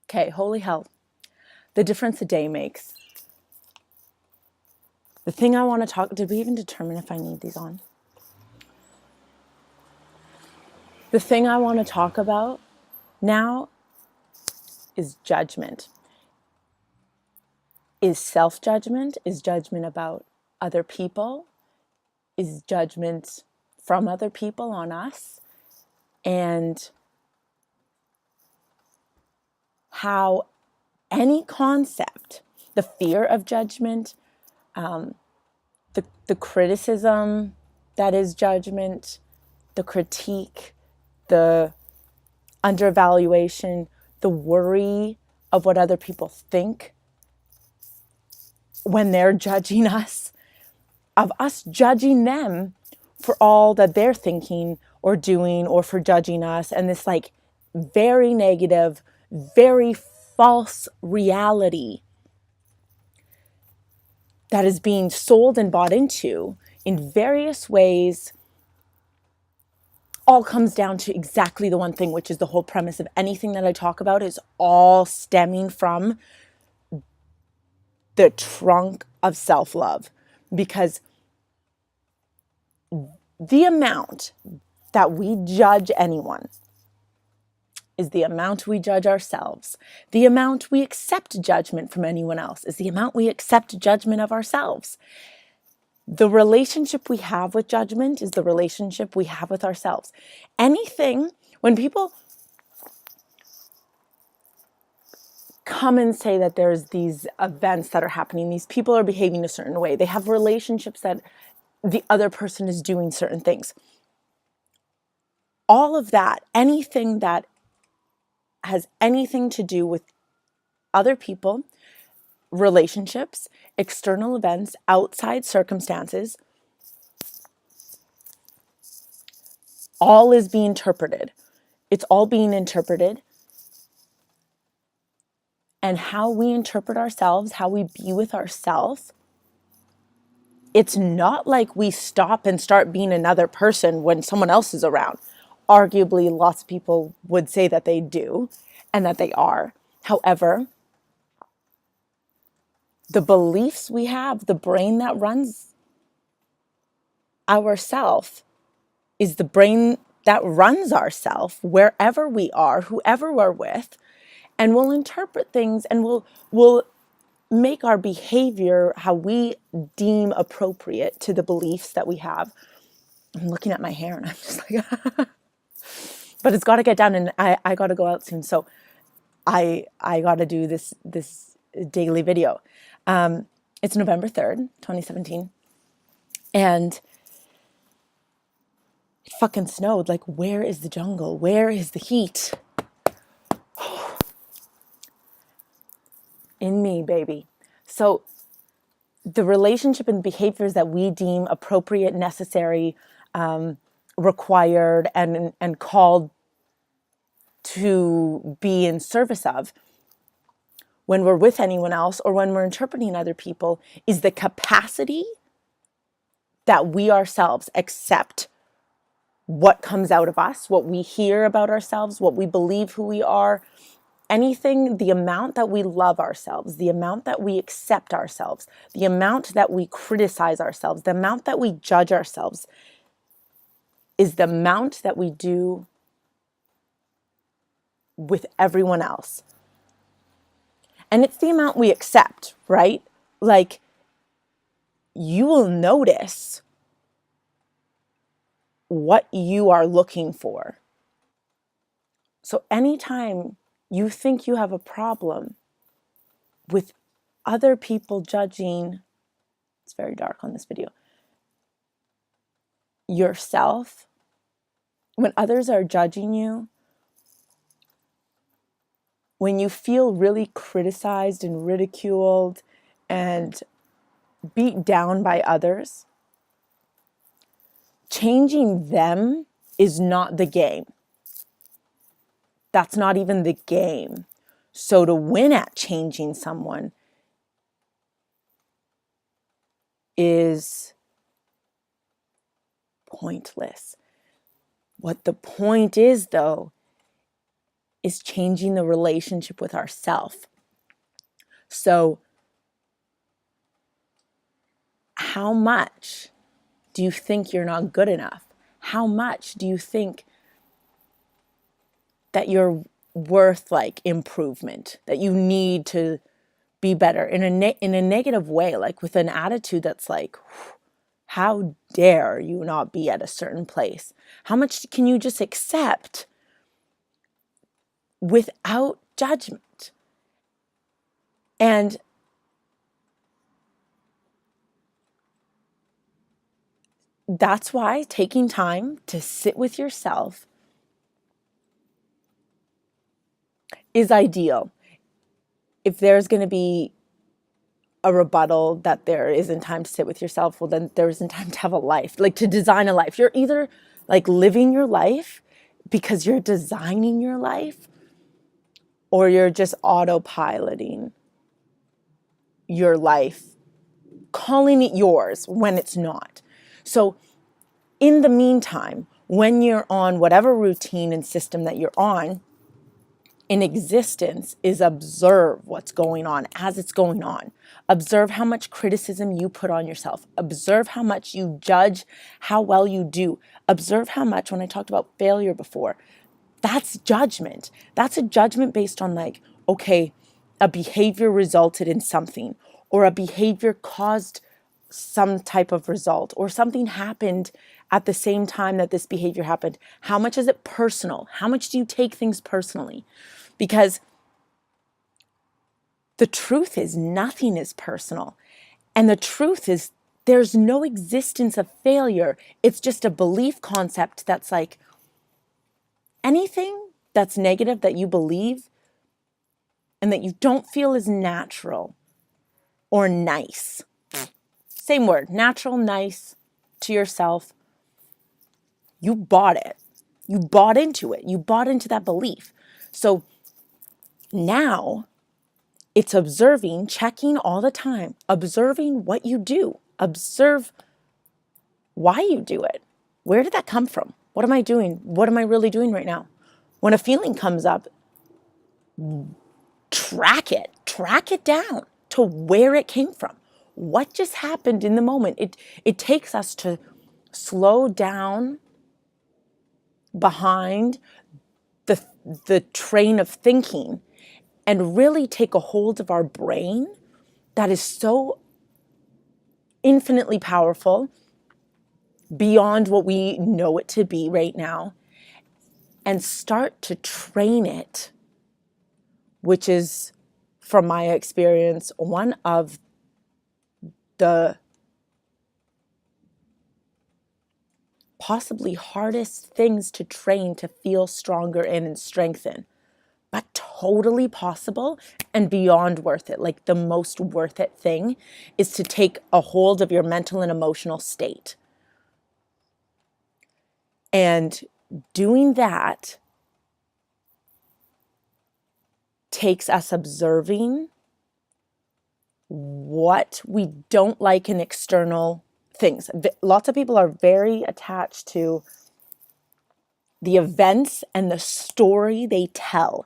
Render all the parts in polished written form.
Okay, holy hell. The difference a day makes. The thing I want to talk, did we even determine if I need these on? The thing I want to talk about now is judgment. Is self-judgment, is judgment about other people, is judgment from other people on us, and how any concept, the fear of judgment, the criticism that is judgment, the critique, the undervaluation, the worry of what other people think when they're judging us, of us judging them for all that they're thinking or doing, or for judging us, and this like very negative, very false reality that is being sold and bought into in various ways, all comes down to exactly the one thing, which is the whole premise of anything that I talk about is all stemming from the trunk of self-love. Because the amount that we judge anyone is the amount we judge ourselves. The amount we accept judgment from anyone else is the amount we accept judgment of ourselves. The relationship we have with judgment is the relationship we have with ourselves. Anything, when people come and say that there's these events that are happening, these people are behaving a certain way, they have relationships that the other person is doing certain things. All of that, anything that has anything to do with other people, relationships, external events, outside circumstances, all is being interpreted. It's all being interpreted. And how we interpret ourselves, how we be with ourselves, it's not like we stop and start being another person when someone else is around. Arguably, lots of people would say that they do and that they are. However, the beliefs we have, the brain that runs ourself is the brain that runs ourself wherever we are, whoever we're with, and we'll interpret things and we'll make our behavior how we deem appropriate to the beliefs that we have. I'm looking at my hair and I'm just like, but it's got to get done, and I got to go out soon. So I got to do this daily video. It's November 3rd, 2017. And it fucking snowed. Like, where is the jungle? Where is the heat? In me, baby. So the relationship and behaviors that we deem appropriate, necessary, required, and called to be in service of when we're with anyone else or when we're interpreting other people is the capacity that we ourselves accept what comes out of us, what we hear about ourselves, what we believe who we are, anything, the amount that we love ourselves, the amount that we accept ourselves, the amount that we criticize ourselves, the amount that we judge ourselves is the amount that we do with everyone else. And it's the amount we accept, right? Like, you will notice what you are looking for. So anytime you think you have a problem with other people judging, it's very dark on this video, yourself, when others are judging you, when you feel really criticized and ridiculed and beat down by others, changing them is not the game. That's not even the game. So to win at changing someone is pointless. What the point is, though, is changing the relationship with ourself. So how much do you think you're not good enough? How much do you think that you're worth like improvement, that you need to be better in a negative way, like with an attitude that's like, how dare you not be at a certain place? How much can you just accept without judgment? And that's why taking time to sit with yourself is ideal. If there's going to be a rebuttal that there isn't time to sit with yourself, well, then there isn't time to have a life, like to design a life. You're either like living your life because you're designing your life, or you're just autopiloting your life, calling it yours when it's not. So in the meantime, when you're on whatever routine and system that you're on, in existence is observe what's going on as it's going on. Observe how much criticism you put on yourself. Observe how much you judge how well you do. Observe how much, when I talked about failure before, that's judgment. That's a judgment based on like, okay, a behavior resulted in something, or a behavior caused some type of result, or something happened at the same time that this behavior happened. How much is it personal? How much do you take things personally? Because the truth is nothing is personal. And the truth is there's no existence of failure. It's just a belief concept that's like, anything that's negative that you believe and that you don't feel is natural or nice. Same word, natural, nice to yourself. You bought it. You bought into it. You bought into that belief. So now it's observing, checking all the time, observing what you do. Observe why you do it. Where did that come from? What am I doing? What am I really doing right now? When a feeling comes up, track it down to where it came from. What just happened in the moment? It takes us to slow down behind the train of thinking and really take a hold of our brain that is so infinitely powerful beyond what we know it to be right now, and start to train it, which is, from my experience, one of the possibly hardest things to train to feel stronger in and strengthen, but totally possible and beyond worth it. Like the most worth it thing is to take a hold of your mental and emotional state. And doing that takes us observing what we don't like in external things. Lots of people are very attached to the events and the story they tell.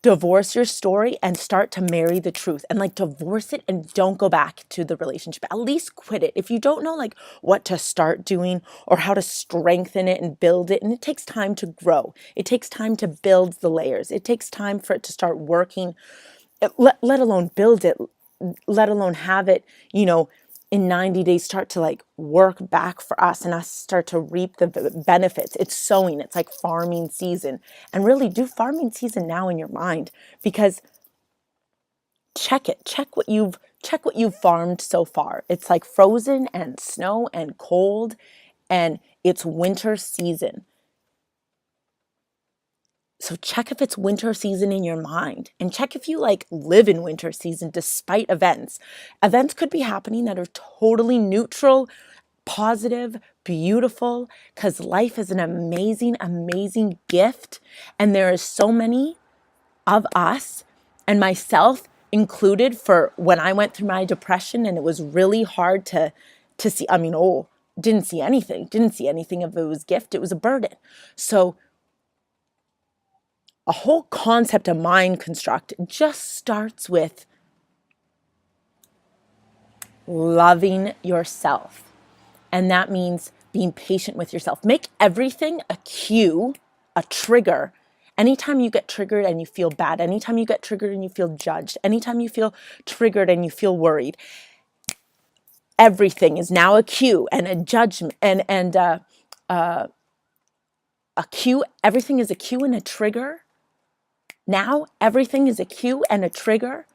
Divorce your story and start to marry the truth, and like divorce it and don't go back to the relationship. At least quit it. If you don't know like what to start doing or how to strengthen it and build it, and it takes time to grow. It takes time to build the layers. It takes time for it to start working, let alone build it, let alone have it, in 90 days start to like work back for us and us start to reap the benefits. It's sowing. It's like farming season. And really do farming season now in your mind, because check it. Check what you've farmed so far. It's like frozen and snow and cold, and it's winter season. So check if it's winter season in your mind, and check if you like live in winter season despite events. Events could be happening that are totally neutral, positive, beautiful, because life is an amazing, amazing gift. And there is so many of us, and myself included, for when I went through my depression and it was really hard to see, didn't see anything of it was gift. It was a burden. So a whole concept of mind construct just starts with loving yourself. And that means being patient with yourself. Make everything a cue, a trigger. Anytime you get triggered and you feel bad, anytime you get triggered and you feel judged, anytime you feel triggered and you feel worried, everything is now a cue and a judgment and a cue. Everything is a cue and a trigger. Now everything is a cue and a trigger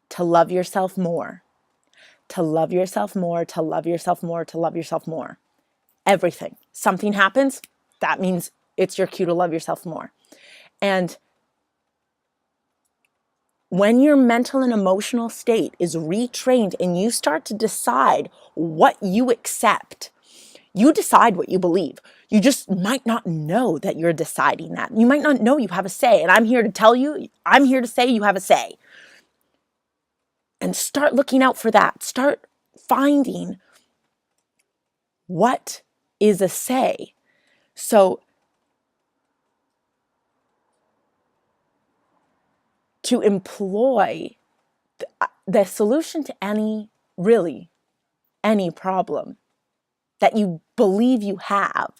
to love yourself more, to love yourself more, to love yourself more, to love yourself more. Everything. Something happens, that means it's your cue to love yourself more. And when your mental and emotional state is retrained and you start to decide what you accept, you decide what you believe. You just might not know that you're deciding that. You might not know you have a say. And I'm here to tell you, I'm here to say you have a say. And start looking out for that. Start finding what is a say. So to employ the solution to any problem that you believe you have,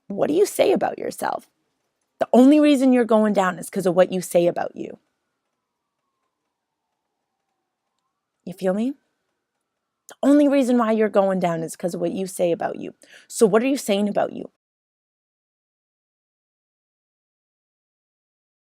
what do you say about yourself? The only reason you're going down is because of what you say about you. You feel me? The only reason why you're going down is because of what you say about you. So what are you saying about you?